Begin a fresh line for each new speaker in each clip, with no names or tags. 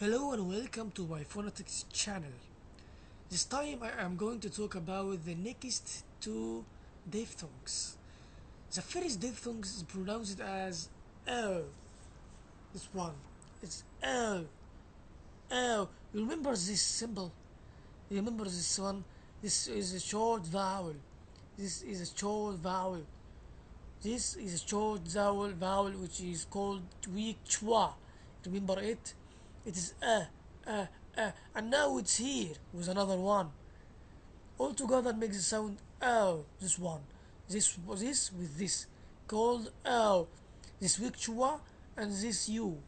Hello and welcome to my phonetics channel. This time I am going to talk about the next two diphthongs. The first diphthong is pronounced as L. This one. It's L. L. You remember this symbol? You remember this one? This is a short vowel. This is a short vowel. This is a short vowel which is called weak chwa. Remember it? It is and now it's here with another one. All together makes the sound oh. This one, this with this, called oh. This weak chwa and this u,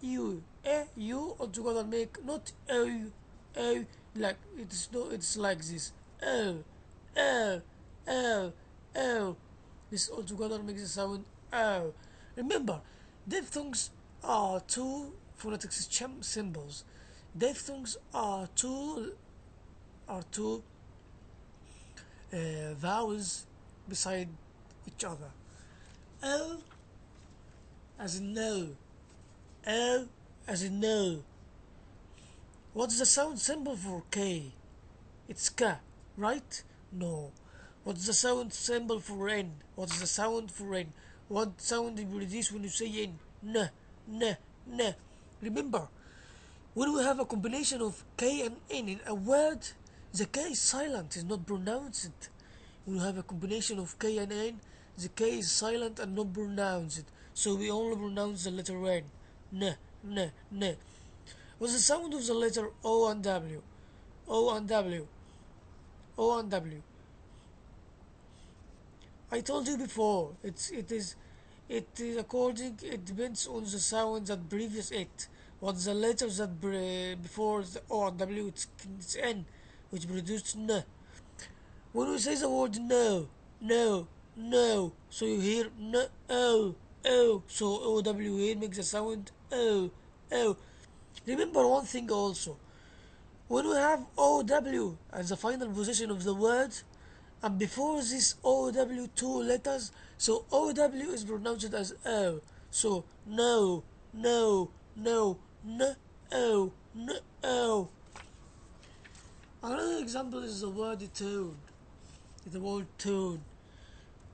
u all together make not oh like it's no. It's like this oh oh oh oh. This all together makes the sound oh. Remember, diphthongs are two phonetic symbols. Diphthongs are two vowels beside each other. O as in no. O as in no. What's the sound symbol for K? It's K, right? No. What's the sound symbol for N? What's the sound for N? What sound do you produce when you say N? N, N, N. Remember, when we have a combination of K and N in a word, the K is silent, is not pronounced. When we have a combination of K and N, the K is silent and not pronounced. So we only pronounce the letter N. N, N, N. What's the sound of the letter O and W? O and W. O and W. I told you before, it is according, it depends on the sound that previous it. What's the letters that before the O and W? It's N, which produced N. When we say the word no, no, no, so you hear no, oh, oh, so O W here makes the sound oh, oh. Remember one thing also. When we have OW as the final position of the word, and before this OW two letters, so OW is pronounced as O. So no, no, no, no, O, no, O. Another example is the word tone. The word tone.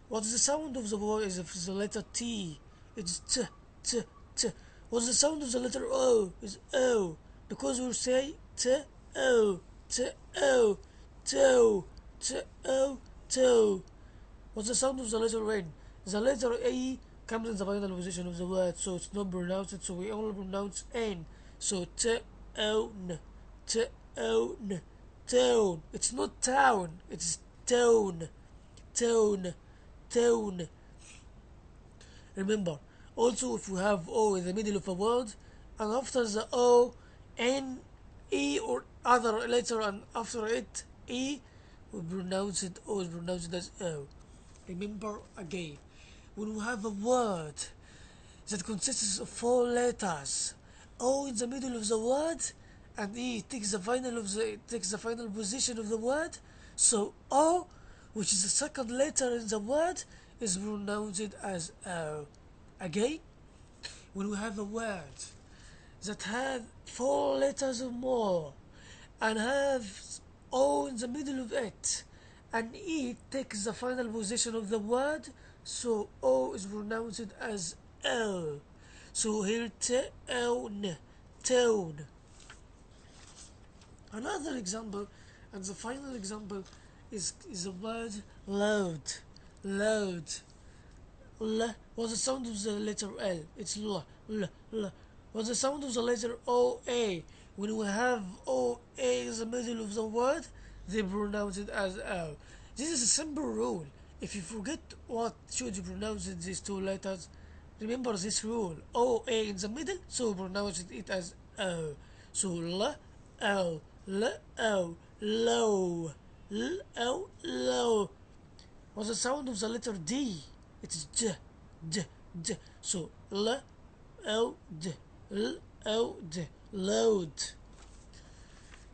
What's the sound of the word is the letter T. It's T, T, T. What's the sound of the letter O? Is O. Because we say T, O, T, O, toe, T, O, toe. What's the sound of the letter N? The letter A comes in the final position of the word, so it's not pronounced, so we only pronounce N. So T, O, N, T, O, N, tone. It's not town, it's tone, tone, tone. Remember, also if we have O in the middle of a word, and after the O, N, E or other letter, and after it, E, we pronounce it, O is pronounced as O. Remember again, when we have a word that consists of four letters, O in the middle of the word, and E takes the final position of the word, so O, which is the second letter in the word, is pronounced as O. Again, when we have a word that has four letters or more and have O in the middle of it, and E takes the final position of the word, so O is pronounced as O. So here tone, tone. Another example, and the final example, is the word loud, loud. L. What's the sound of the letter L? It's L, L, L. What's the sound of the letter O, A? When we have O, A in the middle of the word, they pronounce it as O. This is a simple rule. If you forget what should you pronounce these two letters, remember this rule. O, A in the middle, so pronounce it as O. So L, O, L, O, low, L, O, low. What's the sound of the letter D? It's D, D, D. So L, O, D, L, O, D, loud.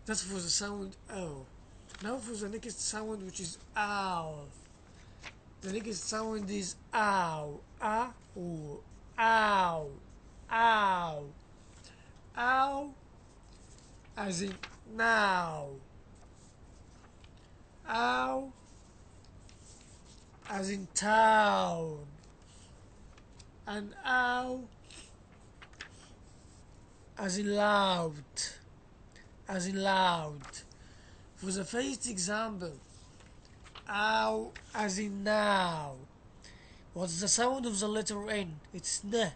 That's for the sound O. Now for the next sound, which is ow. The next sound is ow, ow, ow, ow. Ow as in now. Ow as in town. And ow as in loud. As in loud. For the first example, ow as in now. What's the sound of the letter N? It's n,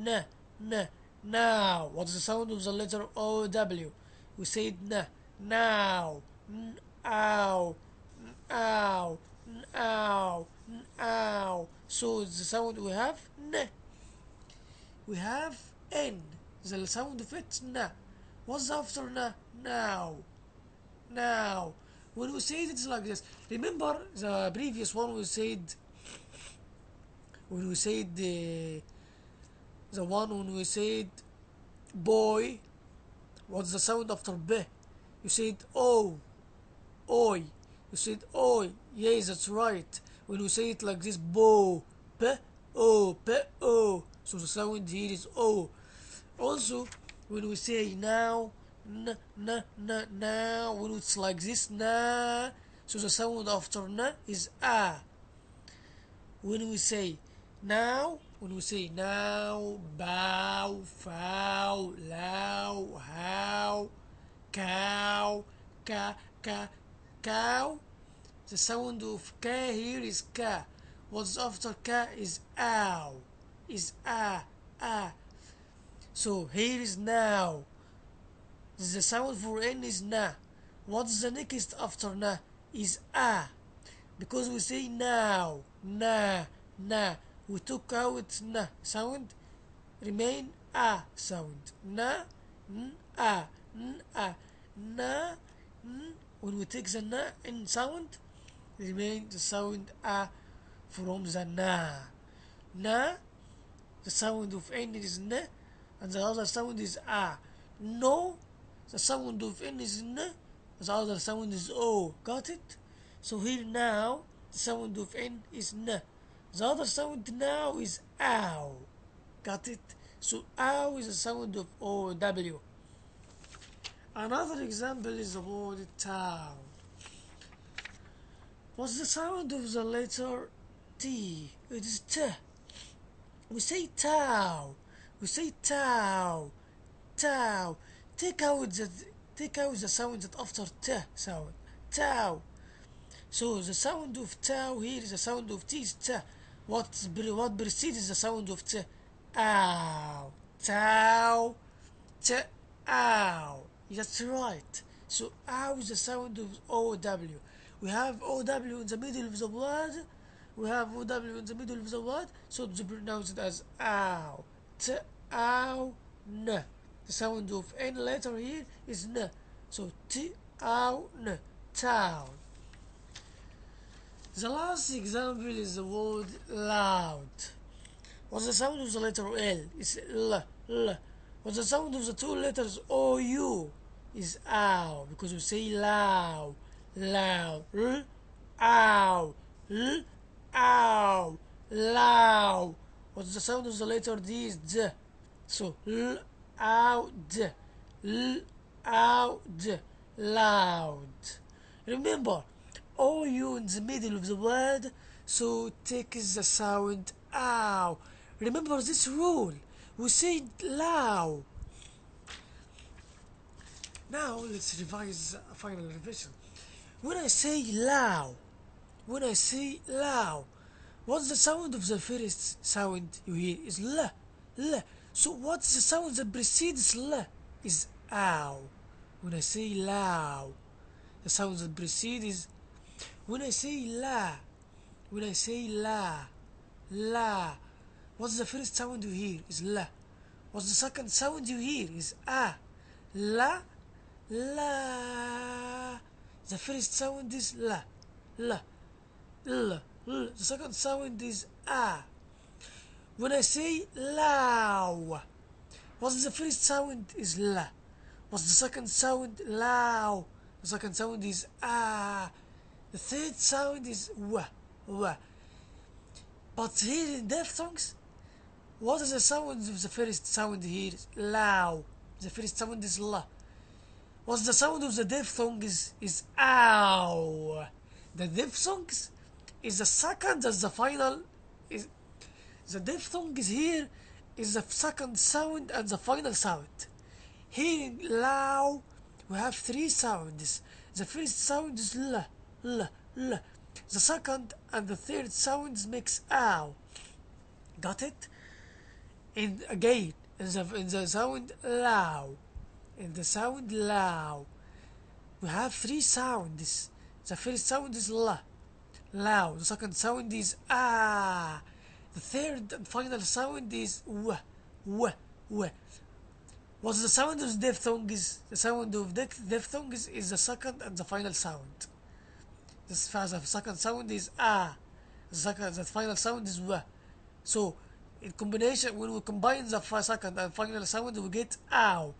n, n. Now. What's the sound of the letter O W? We said n. Now. N, ow, n, ow, n, ow, n, ow. So the sound we have n. We have N. The sound of it n. What's after n? Now. Now. When we say it, it's like this. Remember the previous one we said when we said the one when we said boy, what's the sound after b? You said o, oi. You said oi. Yes, that's right. When we say it like this, bo, p, o, p, o. So the sound here is o. Also, when we say now, n, n, n, now, when it's like this, na, so the sound after na is a. When we say now, bow, foul, low, how, cow, cow. The sound of ka here is ka. What's after ka is ow, is a. So here is now. The sound for n is na. What's the next after na? Is a. Because we say now, na, we took out na sound, remain a sound. Na, n, a, n, a, na, n. When we take the na in sound, remain the sound a from the na. Na, the sound of n is n, and the other sound is a. No, the sound of n is n, the other sound is o. Got it? So here now, the sound of n is n. The other sound now is ow. Got it? So ow is the sound of o, w. Another example is the word town. What's the sound of the letter T? It is T. We say tow. We say tow. Tow. Take out the sound that after T sound. Tow. So the sound of tow here is the sound of T is T. What precedes the sound of T? Ow. Tow. T. Ow. That's right. So ow is the sound of OW. We have OW in the middle of the word. We have OW in the middle of the word. So to pronounce it as ow. T. Ow. N. The sound of N letter here is N. So T. Ow. N. Town. The last example is the word loud. What's the sound of the letter L? It's L. What's the sound of the two letters OU? Is ow, because we say loud. L, ow, l, ow, loud. What's the sound of the letter D? Is D. So l, ow, d, l, ow, d, loud. Remember, OU in the middle of the word, so take the sound ow. Remember this rule. We say loud. Now let's revise a final revision. When I say loud, what's the sound of the first sound you hear? Is l. So what's the sound that precedes l? Is ow. When I say loud, the sound that precedes is when I say la. What's the first sound you hear? Is la. What's the second sound you hear? Is a. La. The first sound is la. The second sound is a. When I say low, what's the first sound? Is la. What's the second sound? Low. The second sound is a. The third sound is wa. But here in diphthongs, what is the sound of the first sound here? Low. The first sound is la. What's the sound of the diphthongs is ow. The diphthongs is the second as the final is the diphthongs here is the second sound and the final sound. Here in lao we have three sounds. The first sound is la, la, la. The second and the third sounds makes ow. Got it? In again in the sound lao. In the sound lao. We have three sounds. The first sound is la, lao. The second sound is ah. The third and final sound is w, w, w. What's the sound of diphthongs? The sound of diphthongs is the second and the final sound. The second sound is ah. The final sound is w. So, in combination, when we combine the second and final sound, we get ow.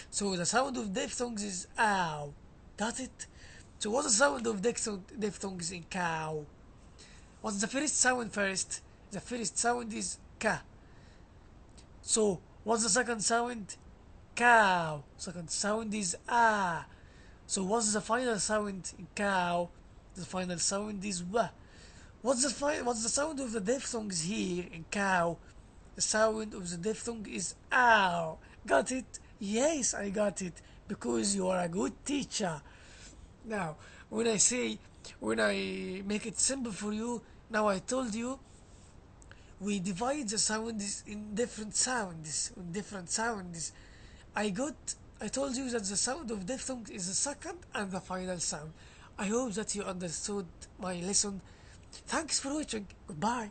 So the sound of diphthongs is ow. Got it? So what's the sound of diphthongs in cow? What's the first sound first? The first sound is ka. So what's the second sound? Cow. Second sound is ah. So what's the final sound in cow? The final sound is wa. What's the sound of the diphthongs here in cow? The sound of the diphthong is ow. Got it? Yes, I got it. Because you are a good teacher. Now, when I make it simple for you, now I told you, we divide the sounds in different sounds. I told you that the sound of diphthong is the second and the final sound. I hope that you understood my lesson. Thanks for watching. Goodbye.